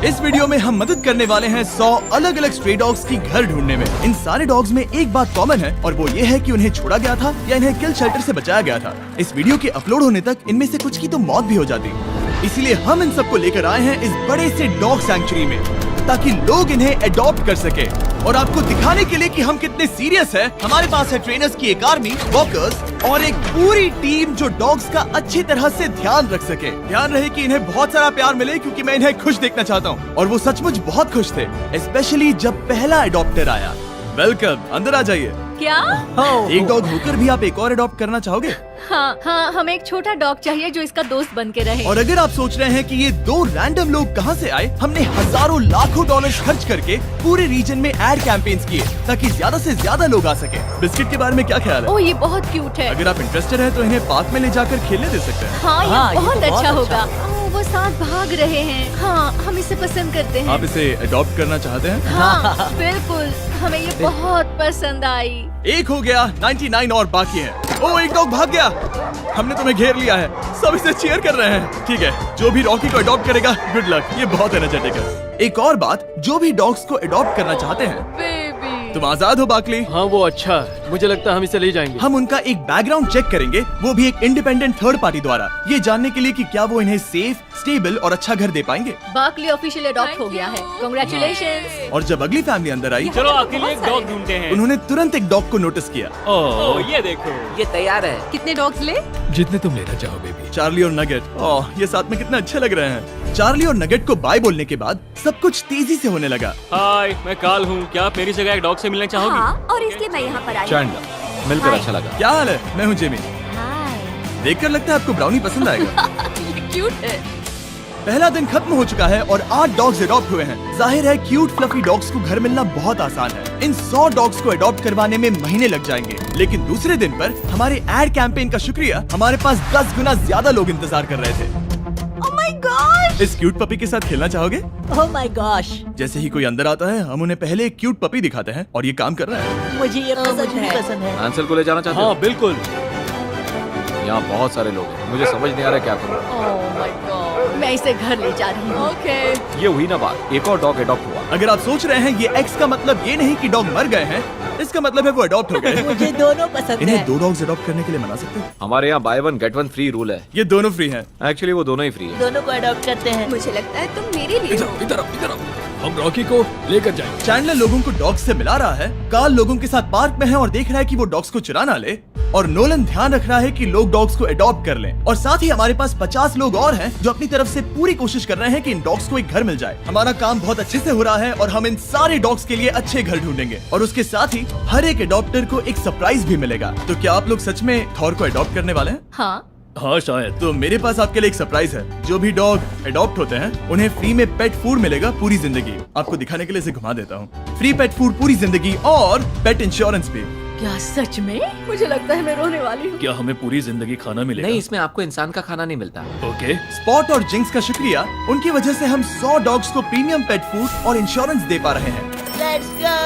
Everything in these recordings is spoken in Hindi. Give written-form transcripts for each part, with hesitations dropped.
इस वीडियो में हम मदद करने वाले हैं 100 अलग अलग स्ट्रे डॉग्स की घर ढूंढने में। इन सारे डॉग्स में एक बात कॉमन है और वो ये है कि उन्हें छोड़ा गया था या इन्हें किल शेल्टर से बचाया गया था। इस वीडियो के अपलोड होने तक इनमें से कुछ की तो मौत भी हो जाती, इसीलिए हम इन सबको लेकर आए हैं इस बड़े से डॉग सैंक्चुरी में, ताकि लोग इन्हें अडॉप्ट कर सके और आपको दिखाने के लिए कि हम कितने सीरियस हैं। हमारे पास है ट्रेनर्स की एक आर्मी, वॉकर्स और एक पूरी टीम जो डॉग्स का अच्छी तरह से ध्यान रख सके। ध्यान रहे कि इन्हें बहुत सारा प्यार मिले, क्योंकि मैं इन्हें खुश देखना चाहता हूँ। और वो सचमुच बहुत खुश थे, स्पेशली जब पहला अडॉप्टर आया। वेलकम, अंदर आ जाइए। क्या? एक डॉग होकर भी आप एक और अडॉप्ट करना चाहोगे? हाँ, हमें एक छोटा डॉग चाहिए जो इसका दोस्त बन के रहे। और अगर आप सोच रहे हैं कि ये दो रैंडम लोग कहाँ से आए, हमने हजारों लाखों डॉलर्स खर्च करके पूरे रीजन में एड कैंपेन्स किए ताकि ज्यादा से ज्यादा लोग आ सके। बिस्किट के बारे में क्या ख्याल है? ओह, ये बहुत क्यूट है। अगर आप इंटरेस्टेड हैं तो इन्हें पार्क में ले जाकर खेलने दे सकते हैं। हाँ, ये तो बहुत अच्छा होगा। वो साथ भाग रहे हैं। हाँ, हम इसे पसंद करते हैं। आप इसे अडॉप्ट करना चाहते हैं? हाँ, बिल्कुल, हमें ये बहुत पसंद आई। एक हो गया, 99 और बाकी है। ओह, एक डॉग भाग गया। हमने तुम्हें घेर लिया है, सब इसे चीयर कर रहे हैं। ठीक है, जो भी रॉकी को अडॉप्ट करेगा, गुड लक, ये बहुत एनर्जेटिक है। एक और बात, जो भी डॉग्स को अडॉप्ट करना चाहते हैं, बेबी, तुम आजाद हो बाकली। हाँ, वो अच्छा है, मुझे लगता है हम इसे ले जाएंगे। हम उनका एक बैकग्राउंड चेक करेंगे, वो भी एक इंडिपेंडेंट थर्ड पार्टी द्वारा, ये जानने के लिए कि क्या वो इन्हें सेफ, स्टेबल और अच्छा घर दे पाएंगे। बाकली ऑफिशियल अडॉप्ट हो गया है। कांग्रेचुलेशंस। और जब अगली फैमिली अंदर आई, चलो अकेले एक डॉग ढूंढते हैं। उन्होंने तुरंत एक डॉग को नोटिस किया। ओह, ये देखो। ये तैयार है। कितने डॉग्स ले? जितने तुम लेना चाहो बेबी। चार्ली और नगेट, ओह, ये साथ में कितने अच्छे लग रहे हैं। चार्ली और नगेट को बाय बोलने के बाद सब कुछ तेजी से होने लगा। हाय, मैं काल हूँ। क्या आप मेरी जगह एक डॉग से मिलना चाहोगी? हाँ, और इसलिए मैं यहाँ पर आई। चैंडलर, मिलकर अच्छा लगा। क्या हाल है? मैं हूँ जेमी। देखकर लगता है आपको ब्राउनी पसंद आएगा। ये क्यूट है। पहला दिन खत्म हो चुका है और 8 डॉग्स अडॉप्ट हुए हैं। जाहिर है क्यूट फ्लफी डॉग्स को घर मिलना बहुत आसान है। इन 100 डॉग्स को अडॉप्ट करवाने में महीने लग जाएंगे, लेकिन दूसरे दिन पर हमारे एड कैंपेन का शुक्रिया हमारे पास 10 गुना ज्यादा लोग इंतजार कर रहे थे। Oh my gosh! इस क्यूट पपी के साथ खेलना चाहोगे? Oh my gosh! जैसे ही कोई अंदर आता है, हम उन्हें पहले एक क्यूट पपी दिखाते हैं और ये काम कर रहा है। मुझे ये पसंद है। आंसर को ले जाना चाहते हाँ, हो? बिल्कुल। यहाँ बहुत सारे लोग हैं, मुझे समझ नहीं आ रहा क्या करूँ। ओह माय गॉड, मैं इसे घर ले जा रही हूँ। ओके। ये हुई ना बात, एक और डॉग अडॉप्ट हुआ। अगर आप सोच रहे हैं ये एक्स का मतलब ये नहीं कि डॉग मर गए हैं, इसका मतलब है वो अडॉप्ट हो गए। मुझे दोनों पसंद इन्हें है। 2 डॉग्स अडॉप्ट करने के लिए मना सकते हैं? हमारे यहाँ by one get one free rule है। ये दोनों फ्री हैं। एक्चुअली वो दोनों ही फ्री है। दोनों को अडॉप्ट करते हैं। मुझे लगता है तुम मेरे लिए हो। इधर आओ, हम रॉकी को लेकर जाएंगे। चैंडलर लोगों को डॉग्स से मिला रहा है, कार्ल लोगों के साथ पार्क में है और देख रहा है कि वो डॉग्स को चुरा ना ले, और नोलन ध्यान रख रहा है कि लोग डॉग्स को अडॉप्ट कर लें। और साथ ही हमारे पास 50 लोग और हैं जो अपनी तरफ से पूरी कोशिश कर रहे हैं कि इन डॉग्स को एक घर मिल जाए। हमारा काम बहुत अच्छे से हो रहा है और हम इन सारे डॉग्स के लिए अच्छे घर ढूंढेंगे, और उसके साथ ही हर एक अडॉप्टर को एक सरप्राइज भी मिलेगा। तो क्या आप लोग सच में थॉर को अडॉप्ट करने वाले हैं? हाँ, हाँ शायद। तो मेरे पास आपके लिए एक सरप्राइज है। जो भी डॉग अडॉप्ट होते हैं उन्हें फ्री में पेट फूड मिलेगा पूरी जिंदगी। आपको दिखाने के लिए इसे घुमा देता हूँ। फ्री पेट फूड पूरी जिंदगी और पेट इंश्योरेंस भी। क्या सच में? मुझे लगता है मैं रोने वाली हूँ। क्या हमें पूरी जिंदगी खाना मिलेगा? नहीं, इसमें आपको इंसान का खाना नहीं मिलता। ओके। स्पॉट और जिंक्स का शुक्रिया, उनकी वजह से हम 100 डॉग्स को प्रीमियम पेट फूड और इंश्योरेंस दे पा रहे हैं। Let's go!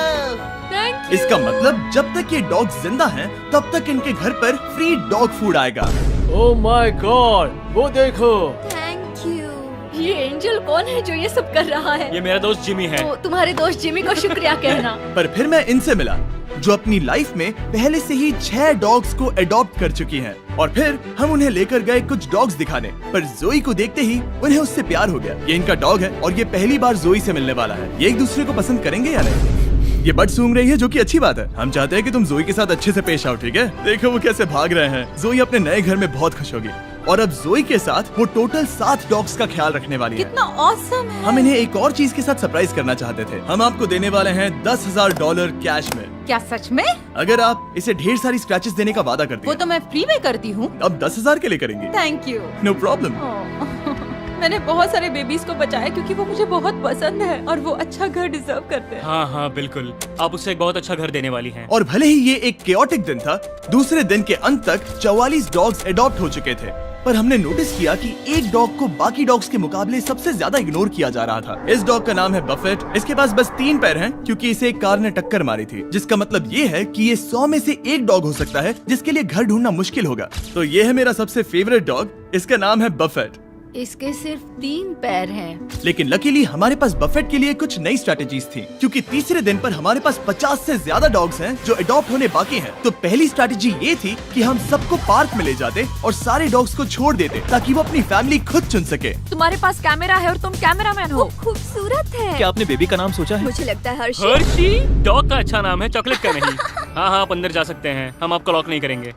Thank you. इसका मतलब जब तक ये डॉग्स जिंदा हैं, तब तक इनके घर पर फ्री डॉग फूड आएगा। ओह माय गॉड, वो देखो। Thank you. ये एंजल कौन है जो ये सब कर रहा है? ये मेरा दोस्त जिमी है। तो तुम्हारे दोस्त जिमी को शुक्रिया कहना। पर फिर मैं इनसे मिला जो अपनी लाइफ में पहले से ही 6 डॉग्स को अडॉप्ट कर चुकी हैं। और फिर हम उन्हें लेकर गए कुछ डॉग्स दिखाने, पर जोई को देखते ही उन्हें उससे प्यार हो गया। ये इनका डॉग है और ये पहली बार जोई से मिलने वाला है। ये एक दूसरे को पसंद करेंगे या नहीं? ये बट सूंघ रही है, जो कि अच्छी बात है। हम चाहते हैं कि तुम जोई के साथ अच्छे से पेश आओ, ठीक है? देखो वो कैसे भाग रहे हैं। जोई अपने नए घर में बहुत खुश होगी, और अब जोई के साथ वो टोटल 7 डॉग्स का ख्याल रखने वाली है। कितना ऑसम है। हम इन्हें एक और चीज के साथ सरप्राइज करना चाहते थे। हम आपको देने वाले हैं $10,000 कैश में। क्या सच में? अगर आप इसे ढेर सारी स्क्रैचेस देने का वादा करती वो हैं। तो मैं फ्री में करती हूँ। अब 10,000 के लिए करेंगे? Thank you. No problem. मैंने बहुत सारे बेबीज को बचाया क्योंकि वो मुझे बहुत पसंद है और वो अच्छा घर डिजर्व करते हैं। हाँ हाँ बिल्कुल, आप उससे एक बहुत अच्छा घर देने वाली हैं। और भले ही ये एक केओटिक दिन था, दूसरे दिन के अंत तक 44 डॉग्स अडॉप्ट हो चुके थे, पर हमने नोटिस किया कि एक डॉग को बाकी डॉग्स के मुकाबले सबसे ज्यादा इग्नोर किया जा रहा था। इस डॉग का नाम है बफेट। इसके पास बस 3 पैर हैं क्योंकि इसे एक कार ने टक्कर मारी थी, जिसका मतलब ये है कि ये 100 में से एक डॉग हो सकता है जिसके लिए घर ढूंढना मुश्किल होगा। तो ये है मेरा सबसे फेवरेट डॉग, इसका नाम है बफेट। इसके सिर्फ 3 पैर हैं। लेकिन लकीली हमारे पास बफेट के लिए कुछ नई स्ट्रैटेजीज थी, क्योंकि तीसरे दिन पर हमारे पास 50 से ज्यादा डॉग्स हैं जो अडॉप्ट होने बाकी हैं। तो पहली स्ट्रैटेजी ये थी कि हम सबको पार्क में ले जाते और सारे डॉग्स को छोड़ देते ताकि वो अपनी फैमिली खुद चुन सके। तुम्हारे पास कैमरा है और तुम कैमरामैन हो। खूबसूरत है। क्या आपने बेबी का नाम सोचा है? मुझे लगता है हर्षी। हर्षी डॉग का अच्छा नाम है, चॉकलेट का नहीं। हाँ हाँ, आप अंदर जा सकते हैं, हम आपको लॉक नहीं करेंगे।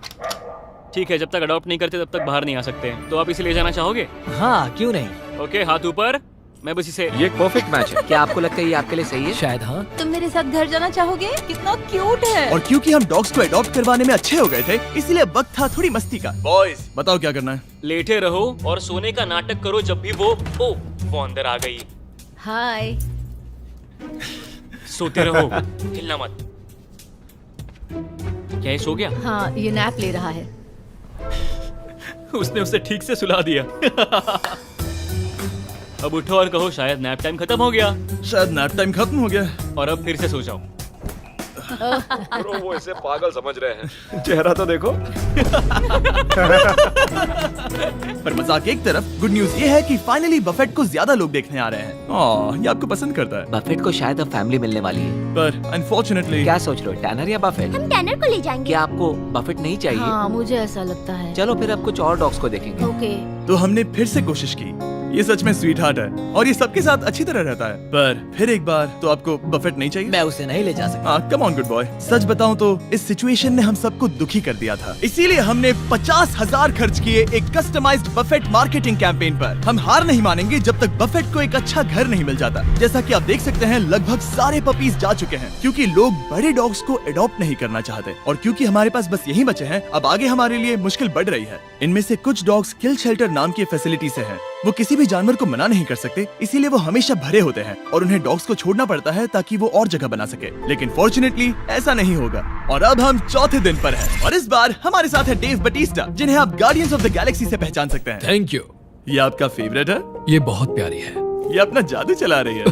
ठीक है, जब तक अडॉप्ट नहीं करते तब तक बाहर नहीं आ सकते। तो आप इसे ले जाना चाहोगे? हाँ, क्यों नहीं। ओके, हाथ ऊपर। मैं बस इसे ये एक परफेक्ट मैच है। क्या आपको लगता है ये आपके लिए सही है? शायद हाँ। तुम मेरे साथ घर जाना चाहोगे? कितना क्यूट है। और क्योंकि हम डॉग्स को अडॉप्ट करवाने में अच्छे हो गए थे, इसलिए वक्त था थोड़ी मस्ती का। बॉयज बताओ क्या करना है? लेटे रहो और सोने का नाटक करो जब भी वो अंदर आ गई। हाय। सोते रहो, हिलना मत। क्या ये सो गया? हाँ, ये नैप ले रहा है। उसने उसे ठीक से सुला दिया। अब उठो और कहो शायद नैप टाइम खत्म हो गया। शायद नैप टाइम खत्म हो गया। और अब फिर से सो जाओ। ब्रो, वो इसे पागल समझ रहे हैं। चेहरा तो देखो। पर मजाक एक तरफ, गुड न्यूज ये है कि फाइनली बफेट को ज्यादा लोग देखने आ रहे हैं। ये आपको पसंद करता है। बफेट को शायद अब फैमिली मिलने वाली है। पर अनफॉर्चुनेटली क्या सोच रहे हो, टैनर या बफेट? हम टैनर को ले जाएंगे। क्या आपको बफेट नहीं चाहिए? हाँ, मुझे ऐसा लगता है। चलो फिर अब कुछ और डॉग्स को देखेंगे। ओके। तो हमने फिर से कोशिश की। ये सच में स्वीट हार्ट है और ये सबके साथ अच्छी तरह रहता है। पर फिर एक बार तो आपको बफेट नहीं चाहिए? मैं उसे नहीं ले जा सकता। Come on good boy. सच बताऊं तो इस सिचुएशन ने हम सबको दुखी कर दिया था, इसीलिए हमने 50,000 खर्च किए एक कस्टमाइज्ड बफेट मार्केटिंग कैंपेन पर। हम हार नहीं मानेंगे जब तक बफेट को एक अच्छा घर नहीं मिल जाता। जैसा कि आप देख सकते हैं, लगभग सारे पपीज जा चुके हैं, क्योंकि लोग बड़े डॉग्स को अडॉप्ट नहीं करना चाहते। और क्योंकि हमारे पास बस यही बचे हैं, अब आगे हमारे लिए मुश्किल बढ़ रही है। इनमें से कुछ डॉग्स किल शेल्टर नाम की फैसिलिटी से हैं। वो किसी भी जानवर को मना नहीं कर सकते, इसीलिए वो हमेशा भरे होते हैं और उन्हें डॉग्स को छोड़ना पड़ता है ताकि वो और जगह बना सके। लेकिन फॉर्चुनेटली ऐसा नहीं होगा। और अब हम चौथे दिन पर हैं और इस बार हमारे साथ है डेव बटिस्टा, जिन्हें आप गार्डियंस ऑफ द गैलेक्सी से पहचान सकते हैं। Thank you. ये आपका फेवरेट है? ये बहुत प्यारी है। ये अपना जादू चला रही है।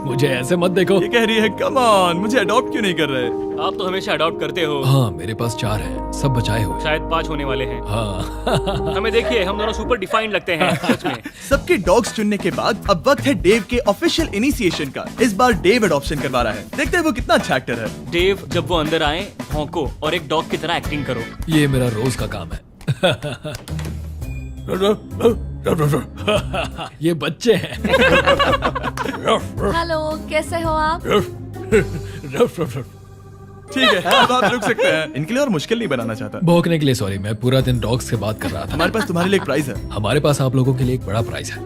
मुझे ऐसे मत देखो। ये कह रही है कम ऑन, मुझे अडॉप्ट क्यों नहीं कर रहे? आप तो हमेशा अडॉप्ट करते हो। हाँ, मेरे पास 4 हैं, सब बचाए हुए। शायद 5 होने वाले हैं। हाँ। हमें देखिए, हम दोनों सुपर डिफाइंड लगते हैं सच में। सबके डॉग्स चुनने के बाद अब वक्त है डेव के ऑफिशियल इनिशिएशन का। इस बार डेव अडॉप्शन करवा रहा है। देखते हैं वो कितना अच्छा एक्टर है। डेव, जब वो अंदर आए, भौंको और एक डॉग की तरह एक्टिंग करो। ये मेरा रोज का काम है। ये बच्चे हैं। हेलो, कैसे हो आप? ठीक है, अब आप रुक सकते हैं। इनके लिए और मुश्किल नहीं बनाना चाहता। भौंकने के लिए सॉरी, मैं पूरा दिन डॉग्स से बात कर रहा था। हमारे पास तुम्हारे लिए एक प्राइज है। हमारे पास आप लोगों के लिए एक बड़ा प्राइज है।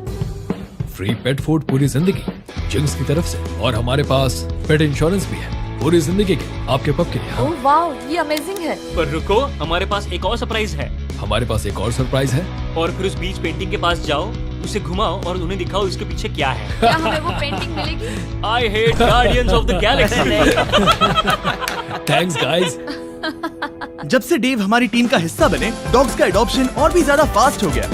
फ्री पेट फूड पूरी जिंदगी जिंक्स की तरफ से, और हमारे पास पेट इंश्योरेंस भी है पूरी जिंदगी के आपके पप के लिए। हाँ। ओह वाओ, ये अमेजिंग है। पर रुको, हमारे पास एक और सरप्राइज है। हमारे पास एक और सरप्राइज है। और फिर उस बीच पेंटिंग के पास जाओ, उसे घुमाओ और उन्हें दिखाओ इसके पीछे क्या है। क्या हमें वो पेंटिंग मिलेगी? I hate guardians of the Galaxy. Thanks guys. जब से डेव हमारी टीम का हिस्सा बने, डॉग्स का एडॉप्शन और भी ज्यादा फास्ट हो गया।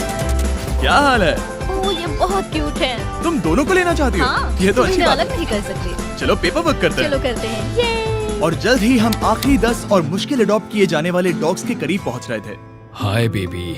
क्या हाल है? ओह, ये बहुत क्यूट है। तुम दोनों को लेना चाहती हो? हाँ, ये तो अच्छी इन्हें बात अलग है। नहीं कर सकते। चलो पेपर वर्क करते चलो हैं। करते हैं। ये और जल्द ही हम आखिरी 10 और मुश्किल अडॉप्ट किए जाने वाले डॉग्स के करीब पहुंच रहे थे। Hi baby.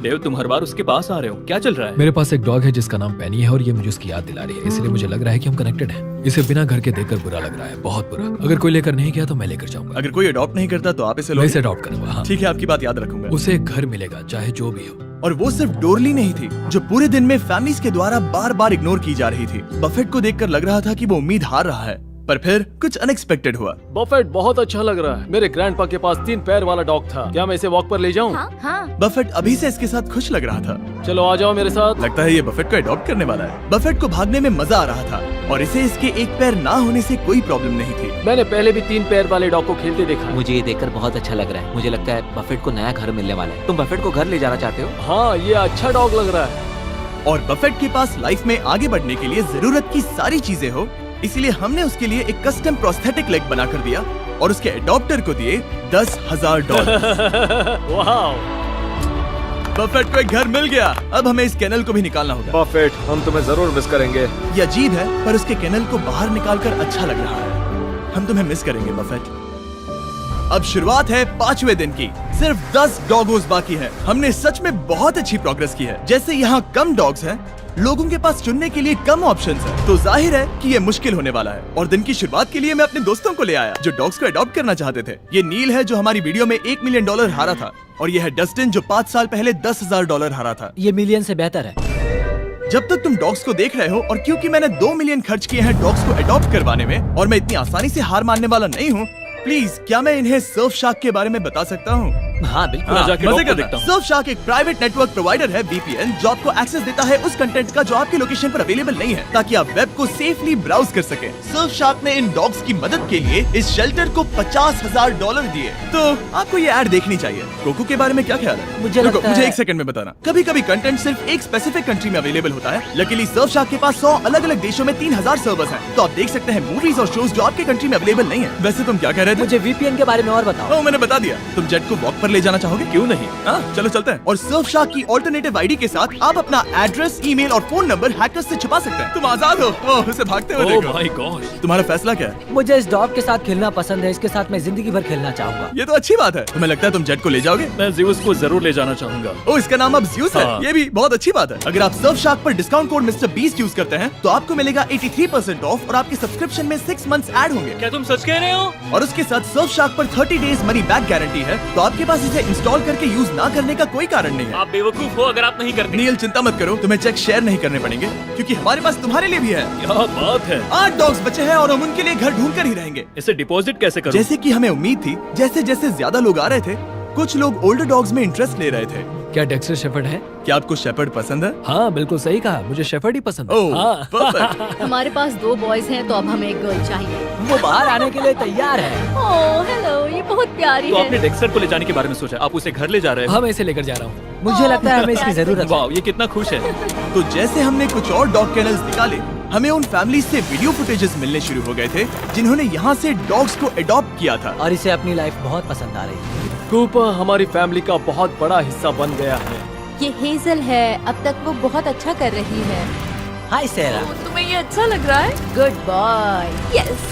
देव, तुम हर बार उसके पास आ रहे हो, क्या चल रहा है? मेरे पास एक डॉग है जिसका नाम पेनी है और ये मुझे उसकी याद दिला रही है, इसलिए मुझे लग रहा है कि हम कनेक्टेड हैं। इसे बिना घर के देखकर बुरा लग रहा है, बहुत बुरा। अगर कोई लेकर नहीं गया तो मैं लेकर जाऊंगा। अगर कोई अडॉप्ट नहीं करता तो आप इसे लो। मैं इसे अडॉप्ट करूंगा। हाँ। ठीक है, आपकी बात याद रखूंगा। उसे एक घर मिलेगा चाहे जो भी हो। और वो सिर्फ डोरली नहीं थी, जो पूरे दिन में फैमिलीज के द्वारा बार बार इग्नोर की जा रही थी। बफेट को देखकर लग रहा था कि वो उम्मीद हार रहा है, पर फिर कुछ अनएक्सपेक्टेड हुआ। बफेट बहुत अच्छा लग रहा है। मेरे ग्रैंडपा के पास 3 पैर वाला डॉग था। क्या मैं इसे वॉक पर ले जाऊं? हाँ। बफेट अभी से इसके साथ खुश लग रहा था। चलो आ जाओ मेरे साथ। लगता है ये बफेट को अडॉप्ट करने वाला है। बफेट को भागने में मजा आ रहा था और इसे इसके एक पैर ना होने से कोई प्रॉब्लम नहीं थी। मैंने पहले भी 3 पैर वाले डॉग को खेलते देखा है। मुझे ये देखकर बहुत अच्छा लग रहा है। मुझे लगता है बफेट को नया घर मिलने वाला है। तुम बफेट को घर ले जाना चाहते हो? हाँ, ये अच्छा डॉग लग रहा है। और बफेट के पास लाइफ में आगे बढ़ने के लिए जरूरत की सारी चीजें हो, इसलिए हमने उसके लिए एक कस्टम प्रोस्थेटिक लेग बना कर दिया और उसके अडॉप्टर को दिए $10,000। वाह, बफेट को एक घर मिल गया। अब हमें इस केनल को भी निकालना होगा। बफेट, हम तुम्हें जरूर मिस करेंगे। ये अजीब है, पर उसके केनल को बाहर निकालकर अच्छा लग रहा है। हम तुम्हें मिस करेंगे बफेट। अब शुरुआत है 5वें दिन की। सिर्फ 10 डॉगोज बाकी हैं। हमने सच में बहुत अच्छी प्रोग्रेस की है। जैसे यहाँ कम डॉग्स हैं, लोगों के पास चुनने के लिए कम ऑप्शंस हैं, तो जाहिर है कि ये मुश्किल होने वाला है। और दिन की शुरुआत के लिए मैं अपने दोस्तों को ले आया जो डॉग्स को अडॉप्ट करना चाहते थे। ये नील है जो हमारी वीडियो में $1 मिलियन हारा था, और ये है डस्टिन जो 5 साल पहले $10,000 हारा था। ये मिलियन से बेहतर है। जब तक तुम डॉग्स को देख रहे हो, और क्योंकि मैंने 2 मिलियन खर्च किए हैं डॉग्स को अडॉप्ट करवाने में, और मैं इतनी आसानी से हार मानने वाला नहीं हूँ, प्लीज क्या मैं इन्हें सर्फ शार्क के बारे में बता सकता हूँ? हाँ बिल्कुल। हाँ, जाके मजे डॉग को करना। देखता हूँ। सर्फ शार्क एक प्राइवेट नेटवर्क प्रोवाइडर है VPN, जो आपको एक्सेस देता है उस कंटेंट का जो आपके लोकेशन पर अवेलेबल नहीं है, ताकि आप वेब को सेफली ब्राउज कर सकें। सर्फ शार्क ने इन डॉग्स की मदद के लिए इस शेल्टर को $50,000 दिए। तो आपको ये ऐड देखनी चाहिए। कोको के बारे में क्या ख्याल है? मुझे रुको, लगता मुझे है- 1 सेकंड में बताना। कभी कभी कंटेंट सिर्फ एक स्पेसिफिक कंट्री में अवेलेबल होता है। लकीली सर्फ शार्क के पास 100 अलग अलग देशों में 3000 सर्वर्स हैं, तो आप देख सकते हैं मूवीज और शोज जो आपके कंट्री में अवेलेबल नहीं है। वैसे तुम क्या कह रहे थे? मुझे VPN के बारे में और बताओ। मैंने बता दिया। तुम जेट को वॉक पर ले जाना चाहोगे? क्यों नहीं? हाँ, चलो चलते हैं। और सर्फ शार्क की ऑल्टरनेटिव आईडी के साथ आप अपना एड्रेस, ईमेल और फोन नंबर हैकर्स से छुपा सकते हैं। तुम आजाद हो। ओह, उसे भागते हुए ओह देखो। My God. तुम्हारा फैसला क्या है? मुझे इस डॉग के साथ खेलना पसंद है। इसके साथ मैं जिंदगी भर खेलना चाहूंगा। ये तो अच्छी बात है। तुम्हें लगता है तुम जेट को ले जाओगे? मैं ज़्यूस को जरूर ले जाना चाहूंगा। ओ, इसका नाम अब ज़्यूस है। हाँ। ये भी बहुत अच्छी बात है। अगर आप सर्फ शार्क पर discount code mister beast use करते हैं, तो आपको मिलेगा 83% ऑफ, और आपके सब्सक्रिप्शन में 6 मंथ्स ऐड होंगे। क्या तुम सच कह रहे हो? और उसके साथ सर्फ शार्क पर 30 डेज मनी बैक गारंटी है, तो आपके पास इसे इंस्टॉल करके यूज ना करने का कोई कारण नहीं है। आप बेवकूफ हो अगर आप नहीं करते। नील, चिंता मत करो, तुम्हें चेक शेयर नहीं करने पड़ेंगे, क्योंकि हमारे पास तुम्हारे लिए भी है। क्या बात है। 8 डॉग्स बचे हैं और हम उनके लिए घर ढूंढ कर ही रहेंगे। इसे डिपॉजिट कैसे करूं? जैसे कि हमें उम्मीद थी, जैसे जैसे ज्यादा लोग आ रहे थे, कुछ लोग ओल्डर डॉग्स में इंटरेस्ट ले रहे थे। क्या डेक्स्टर शेफर्ड है? क्या आपको शेपर्ड पसंद है? हाँ बिल्कुल सही कहा, मुझे शेफर्ड ही पसंद है। ओह, हाँ। perfect। हमारे पास 2 बॉयज हैं, तो अब हमें एक गर्ल चाहिए। वो बाहर आने के लिए तैयार है। ओह हेलो, ये बहुत प्यारी तो आपने है। डेक्स्टर को ले जाने के बारे में सोचा? आप उसे घर ले जा रहे हो? हाँ मैं इसे लेकर जा रहा हूँ। मुझे लगता है हमें इसकी जरूरत है। वाह, ये कितना खुश है। तो जैसे हमने कुछ और डॉग कैनल्स निकाले, हमें उन फैमिली से वीडियो फुटेजेस मिलने शुरू हो गए थे जिन्होंने यहाँ से डॉग्स को अडॉप्ट किया था। और इसे अपनी लाइफ बहुत पसंद आ रही है। कूपर हमारी फैमिली का बहुत बड़ा हिस्सा बन गया है। ये हेजल है, अब तक वो बहुत अच्छा कर रही है। हाय सेरा। तुम्हें ये अच्छा लग रहा है? Good boy. यस।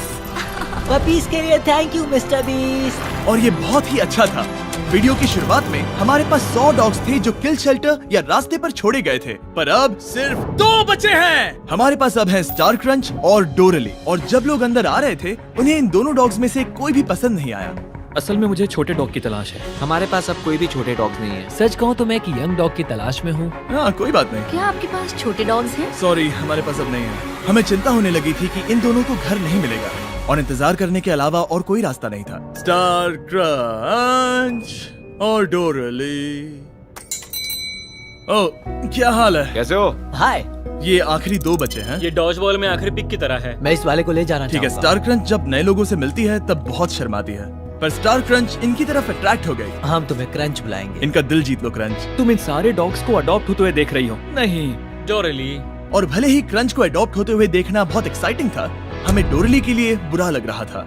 पपीज के लिए थैंक यू मिस्टर बीस्ट। और ये बहुत ही अच्छा था। वीडियो की शुरुआत में हमारे पास 100 डॉग्स थे जो किल शेल्टर या रास्ते पर छोड़े गए थे, पर अब सिर्फ 2 बचे हैं। हमारे पास अब है स्टार क्रंच और डोरली, और जब लोग अंदर आ रहे थे, उन्हें इन दोनों डॉग्स में से कोई भी पसंद नहीं आया। असल में मुझे छोटे डॉग की तलाश है। हमारे पास अब कोई भी छोटे डॉग्स नहीं है। सच कहूँ तो मैं एक यंग डॉग की तलाश में हूँ। हाँ, कोई बात नहीं। क्या आपके पास छोटे डॉग्स हैं? सॉरी, हमारे पास अब नहीं है। हमें चिंता होने लगी थी कि इन दोनों को घर नहीं मिलेगा, और इंतजार करने के अलावा और कोई रास्ता नहीं था। स्टार क्रंच और डोरली। ओह, क्या हाल है? कैसे हो? हाय। ये आखिरी 2 बचे हैं। ये डॉज बॉल में आखिरी पिक की तरह है। मैं इस वाले को ले जाना ठीक है। चाहूंगा। स्टार क्रंच जब नए लोगों से मिलती है तब बहुत शर्माती है, पर स्टार क्रंच इनकी तरफ अट्रैक्ट हो गई। हम तुम्हें क्रंच बुलाएंगे। इनका दिल जीत लो क्रंच। तुम इन सारे डॉग्स को अडॉप्ट होते हुए देख रही हो? नहीं। डोरली। और भले ही क्रंच को अडॉप्ट होते हुए देखना बहुत एक्साइटिंग था, हमें डोरली के लिए बुरा लग रहा था।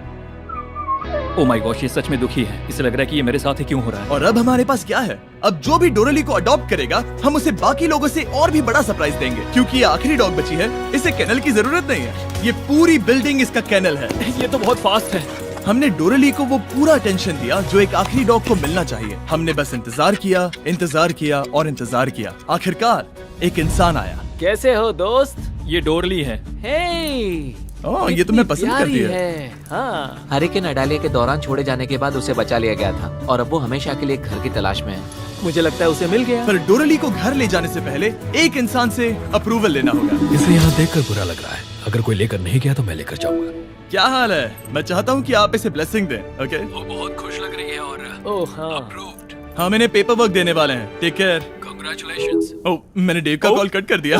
ओ माय गॉश, ये सच में दुखी है। इसे लग रहा है कि ये मेरे साथ ही क्यों हो रहा है। और अब हमारे पास क्या है? अब जो भी डोरली को अडॉप्ट करेगा, हम उसे बाकी लोगों से और भी बड़ा सरप्राइज देंगे, क्योंकि ये आखिरी डॉग बची है। इसे केनल की जरूरत नहीं है। ये पूरी बिल्डिंग इसका केनल है। ये तो बहुत फास्ट है। हमने डोरली को वो पूरा अटेंशन दिया जो एक आखिरी डॉग को मिलना चाहिए। हमने बस इंतजार किया, इंतजार किया और इंतजार किया। आखिरकार एक इंसान आया। कैसे हो दोस्त? ये डोरली है। हे, ओह, ये तुम्हें पसंद करती है। हाँ। हरिकेन अडालिया के दौरान छोड़े जाने के बाद उसे बचा लिया गया था, और अब वो हमेशा के लिए घर की तलाश में है। मुझे लगता है उसे मिल गया। पर डोरली को घर ले जाने से पहले एक इंसान से अप्रूवल लेना होगा। इसे यहाँ देखकर बुरा लग रहा है। अगर कोई लेकर नहीं गया तो मैं लेकर जाऊंगा। क्या हाल है? मैं चाहता हूँ कि आप इसे ब्लेसिंग दें। ओके? वो बहुत खुश लग रही है और ओह हाँ। अप्रूव्ड। हाँ, मैंने पेपर वर्क देने वाले हैं। Take care. कांग्रेचुलेशंस। ओह, मैंने डेव का कॉल कट कर दिया।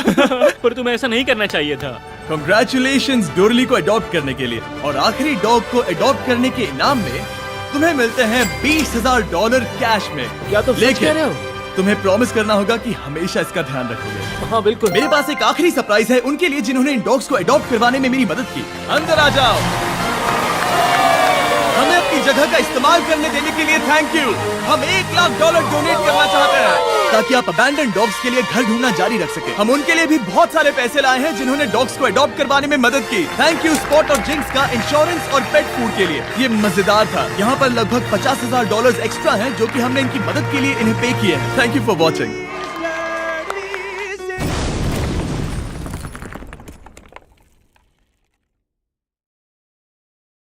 पर तुम्हें ऐसा नहीं करना चाहिए था। कांग्रेचुलेशंस डोरली को अडॉप्ट करने के लिए, और आखिरी डॉग को अडॉप्ट करने के इनाम में तुम्हें मिलते हैं $20,000 कैश में। क्या तुम सच कह रहे हो? तुम्हें प्रॉमिस करना होगा कि हमेशा इसका ध्यान रखोगे। हाँ बिल्कुल। मेरे पास एक आखिरी सरप्राइज है उनके लिए जिन्होंने इन डॉग्स को अडॉप्ट करवाने में मेरी मदद की। अंदर आ जाओ। हमें अपनी जगह का इस्तेमाल करने देने के लिए थैंक यू। हम $1 लाख डोनेट करना चाहते हैं। ताकि आप अबैंडन डॉग्स के लिए घर ढूंढना जारी रख सके। हम उनके लिए भी बहुत सारे पैसे लाए हैं जिन्होंने डॉग्स को अडॉप्ट करवाने में मदद की। थैंक यू स्पॉट और जिंक्स का इंश्योरेंस और पेट फूड के लिए। ये मजेदार था। यहाँ पर लगभग $50,000 एक्स्ट्रा हैं जो कि हमने इनकी मदद के लिए इन्हें पे किए हैं। Thank you for watching.